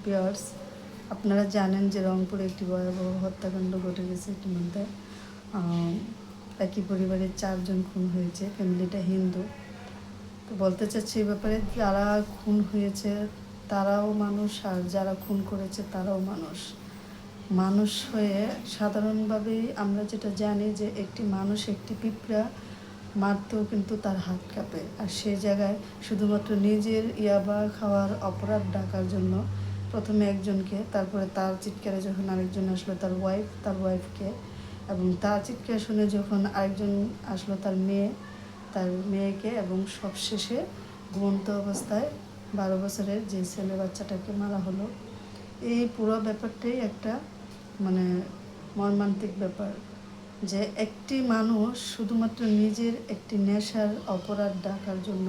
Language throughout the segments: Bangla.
ভিউয়ার্স, আপনারা জানেন যে রংপুরে একটি ভয়াবহ হত্যাকাণ্ড ঘটে গেছে ইতিমধ্যে। একই পরিবারের 4 জন খুন হয়েছে, ফ্যামিলিটা হিন্দু। তো বলতে চাচ্ছি এই ব্যাপারে, যারা খুন হয়েছে তারাও মানুষ, আর যারা খুন করেছে তারাও মানুষ। মানুষ হয়ে সাধারণভাবেই আমরা যেটা জানি যে একটি মানুষ একটি পিঁপড়া মারতেও কিন্তু তার হাত কাঁপে, আর সেই জায়গায় শুধুমাত্র নিজের ইয়াবা খাওয়ার অপরাধ ডাকার জন্য প্রথমে একজনকে, তারপরে তার চিৎকারে যখন আরেকজন আসলো তার ওয়াইফকে, এবং তার চিৎকার শুনে যখন আরেকজন আসলো তার মেয়েকে, এবং সবশেষে ঘুমন্ত অবস্থায় 12 বছরের যে ছেলে বাচ্চাটাকে মারা হলো। এই পুরো ব্যাপারটাই একটা মানে মর্মান্তিক ব্যাপার, যে একটি মানুষ শুধুমাত্র নিজের একটি নেশার অপরাধ ডাকার জন্য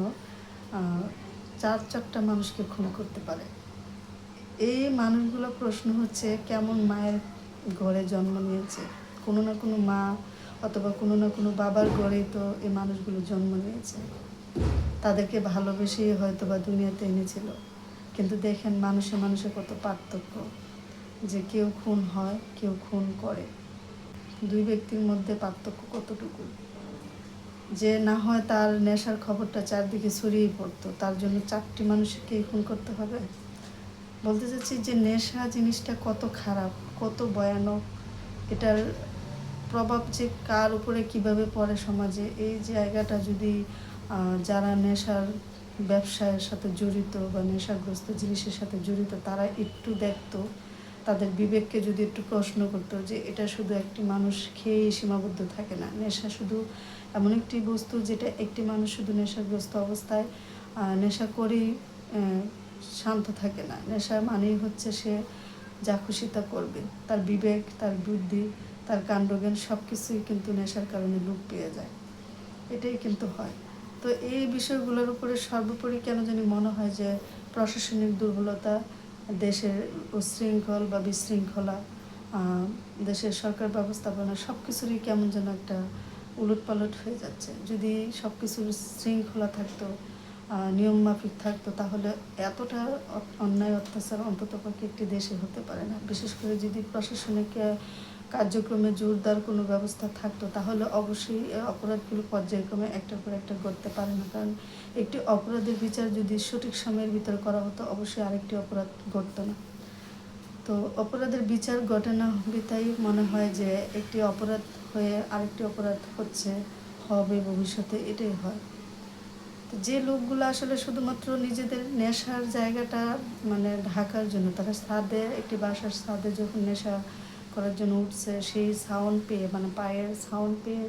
4-4টা মানুষকে খুন করতে পারে। এই মানুষগুলো, প্রশ্ন হচ্ছে কেমন মায়ের ঘরে জন্ম নিয়েছে। কোনো না কোনো মা অথবা কোনো না কোনো বাবার ঘরেই তো এই মানুষগুলো জন্ম নিয়েছে, তাদেরকে ভালোবেসেই হয়তো বা দুনিয়াতে এনেছিল। কিন্তু দেখেন মানুষে মানুষে কত পার্থক্য, যে কেউ খুন হয়, কেউ খুন করে। দুই ব্যক্তির মধ্যে পার্থক্য কতটুকু, যে না হয় তার নেশার খবরটা চারদিকে ছড়িয়ে পড়তো, তার জন্য 4টি মানুষকে খুন করতে হবে। বলতে চাচ্ছি যে নেশা জিনিসটা কত খারাপ, কত ভয়ানক, এটার প্রভাব যে কার উপরে কিভাবে পড়ে সমাজে। এই জায়গাটা যদি যারা নেশার ব্যবসায়ের সাথে জড়িত বা নেশাগ্রস্ত জিনিসের সাথে জড়িত তারা একটু দেখতো, তাদের বিবেককে যদি একটু প্রশ্ন করতো যে এটা শুধু একটি মানুষ খেয়েই সীমাবদ্ধ থাকে না। নেশা শুধু এমন একটি বস্তু যেটা একটি মানুষ শুধু নেশাগ্রস্ত অবস্থায় নেশা করেই শান্ত থাকে না। নেশা মানেই হচ্ছে সে যা খুশি তা করবে, তার বিবেক, তার বুদ্ধি, তার কাণ্ডজ্ঞান সব কিছুই কিন্তু নেশার কারণে লোপ পেয়ে যায়। এটাই কিন্তু হয়। তো এই বিষয়গুলোর উপরে সর্বোপরি কেন জানি মনে হয় যে প্রশাসনিক দুর্বলতা, দেশের উচ্ছৃঙ্খল বা বিশৃঙ্খলা, দেশের সরকার ব্যবস্থাপনা সব কিছুরই কেমন যেন একটা উলটপালট হয়ে যাচ্ছে। যদি সব কিছুর শৃঙ্খলা থাকতো, নিয়ম মাফিক থাকতো, তাহলে এতটা অন্যায় অত্যাচার অন্ততপক্ষে একটি দেশে হতে পারে না। বিশেষ করে যদি প্রশাসনিক কার্যক্রমে জোরদার কোনো ব্যবস্থা থাকতো, তাহলে অবশ্যই অপরাধগুলো পর্যায়ক্রমে একটার পর একটা ঘটতে পারে না। কারণ একটি অপরাধের বিচার যদি সঠিক সময়ের ভিতরে করা হতো, অবশ্যই আরেকটি অপরাধ ঘটতো না। তো অপরাধের বিচার ঘটে না বিধায় মনে হয় যে একটি অপরাধ হয়ে আরেকটি অপরাধ হবে ভবিষ্যতে, এটাই হয়। তো যে লোকগুলো আসলে শুধুমাত্র নিজেদের নেশার জায়গাটা ঢাকার জন্য, তারা একটি বাসার ছাদে যখন নেশা করার জন্য উঠছে, সেই সাউন্ড পেয়ে পায়ের সাউন্ড পেয়ে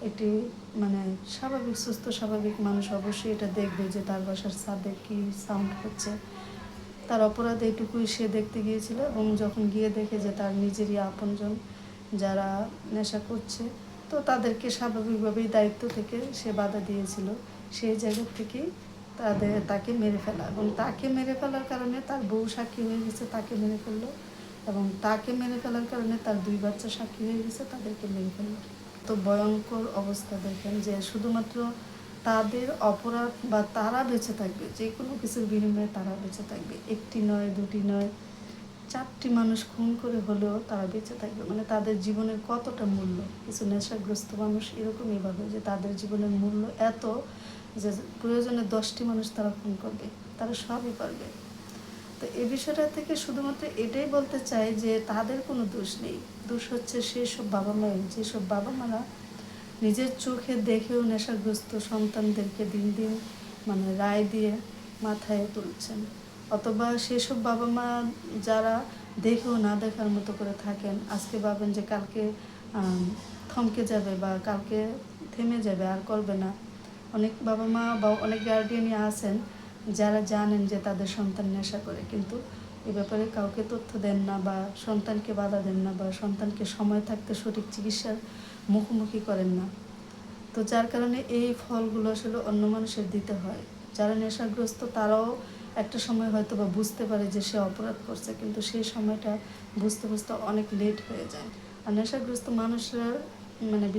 একটি স্বাভাবিক সুস্থ স্বাভাবিক মানুষ অবশ্যই এটা দেখবে যে তার বাসার ছাদে কী সাউন্ড হচ্ছে। তার অপরাধ এইটুকুই, সে দেখতে গিয়েছিল এবং যখন গিয়ে দেখে যে তার নিজেরই আপনজন যারা নেশা করছে, তো তাদেরকে স্বাভাবিকভাবেই দায়িত্ব থেকে সে বাধা দিয়েছিল। সেই জায়গা থেকেই তাকে মেরে ফেলা, এবং তাকে মেরে ফেলার কারণে তার বউ সাক্ষী হয়ে গেছে, তাকে মেরে ফেললো, এবং তাকে মেরে ফেলার কারণে তার 2 বাচ্চা সাক্ষী হয়ে গেছে, তাদেরকে মেরে ফেললো। তো ভয়ঙ্কর অবস্থা দেখেন, যে শুধুমাত্র তাদের অপরাধ বা তারা বেঁচে থাকবে, যে কোনো কিছুর বিনিময়ে তারা বেঁচে থাকবে। একটি নয়, দুটি নয়, 4টি মানুষ খুন করে হলেও তারা বেঁচে থাকবে। তাদের জীবনের কতটা মূল্য। কিছু নেশাগ্রস্ত মানুষ এরকমই ভাবে যে তাদের জীবনের মূল্য এত যে প্রয়োজনে 10টি মানুষ তারা খুন করবে, তারা সবই পারবে। তো এই বিষয়টা থেকে শুধুমাত্র এটাই বলতে চাই যে তাদের কোনো দোষ নেই। দোষ হচ্ছে সেই সব বাবা মায়ের, যেসব বাবা মারা নিজের চোখে দেখেও নেশাগ্রস্ত সন্তানদেরকে দিন দিন রায় দিয়ে মাথায় তুলছেন। অথবা সেসব বাবা মা যারা দেখেও না দেখার মতো করে থাকেন, আজকে ভাবেন যে কালকে থমকে যাবে বা কালকে থেমে যাবে, আর করবে না। অনেক বাবা মা বা অনেক গার্ডিয়ানই আছেন যারা জানেন যে তাদের সন্তান নেশা করে, কিন্তু এ ব্যাপারে কাউকে তথ্য দেন না, বা সন্তানকে বাধা দেন না, বা সন্তানকে সময় থাকতে সঠিক চিকিৎসার মুখোমুখি করেন না। তো যার কারণে এই ফলগুলো আসলে অন্য মানুষের দিতে হয়। যারা নেশাগ্রস্ত তারাও একটা সময় হয়তো বা বুঝতে পারে যে সে অপরাধ করছে, কিন্তু সেই সময়টা বুঝতে বুঝতে অনেক লেট হয়ে যায়। আর নেশাগ্রস্ত মানুষরা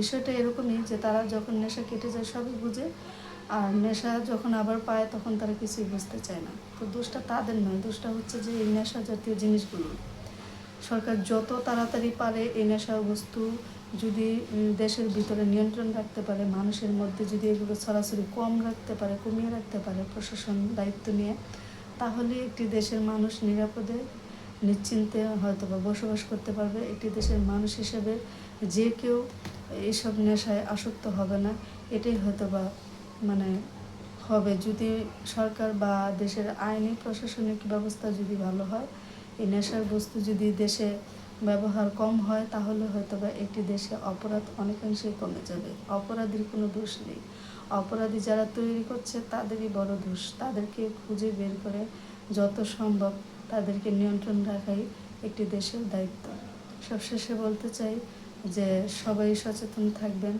বিষয়টা এরকমই যে তারা যখন নেশা কেটে যায় সবই বুঝে, আর নেশা যখন আবার পায় তখন তারা কিছুই বুঝতে চায় না। তো দোষটা তাদের নয়, দোষটা হচ্ছে যে এই নেশা জাতীয় জিনিসগুলো। সরকার যত তাড়াতাড়ি পারে এই নেশা বস্তু যদি দেশের ভিতরে নিয়ন্ত্রণ রাখতে পারে, মানুষের মধ্যে যদি এগুলো ছড়াছড়ি কম রাখতে পারে, কমিয়ে রাখতে পারে প্রশাসন দায়িত্ব নিয়ে, তাহলে একটি দেশের মানুষ নিরাপদে নিশ্চিন্তে হয়তো বা বসবাস করতে পারবে। একটি দেশের মানুষ হিসেবে যে কেউ এইসব নেশায় আসক্ত হবে না। এটাই হয়তো বা মানে হবে যদি সরকার বা দেশের আইনি প্রশাসনিক ব্যবস্থা যদি ভালো হয়, এই নেশার বস্তু যদি দেশে ব্যবহার কম হয়, তাহলে হয়তো বা একটি দেশে অপরাধ অনেকাংশেই কমে যাবে। অপরাধীর কোনো দোষ নেই, অপরাধী যারা তৈরি করছে তাদেরই বড় দোষ। তাদেরকে খুঁজে বের করে যত সম্ভব তাদেরকে নিয়ন্ত্রণ রাখাই একটি দেশের দায়িত্ব। সবশেষে বলতে চাই যে সবাই সচেতন থাকবেন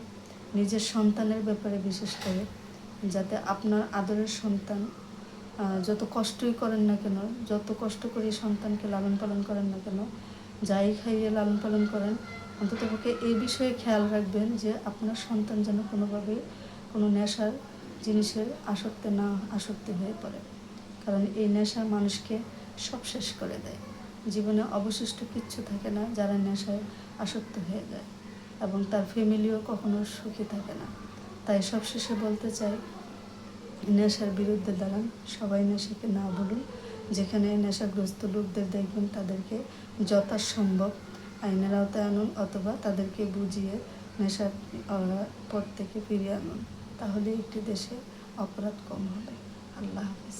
নিজের সন্তানের ব্যাপারে, বিশেষ করে যাতে আপনার আদরের সন্তান যত কষ্টই করেন না কেন, যত কষ্ট করে সন্তানকে লালন পালন করেন না কেন, যাই খাইয়ে লালন পালন করেন, অন্ততপক্ষে এই বিষয়ে খেয়াল রাখবেন যে আপনার সন্তান যেন কোনোভাবেই কোনো নেশার জিনিসের আসক্তি হয়ে পড়ে। কারণ এই নেশা মানুষকে সব শেষ করে দেয়, জীবনে অবশিষ্ট কিচ্ছু থাকে না যারা নেশায় আসক্ত হয়ে যায়, এবং তার ফ্যামিলিও কখনো সুখী থাকে না। তাই সবশেষে বলতে চাই, নেশার বিরুদ্ধে দাঁড়ান, সবাই নেশাকে না বলুন। যেখানে নেশাগ্রস্ত লোকদের দেখবেন তাদেরকে যথাসম্ভব আইনের আওতায় আনুন, অথবা তাদেরকে বুঝিয়ে নেশার পথ থেকে ফিরিয়ে আনুন। তাহলে একটি দেশে অপরাধ কম হবে। আল্লাহ হাফিজ।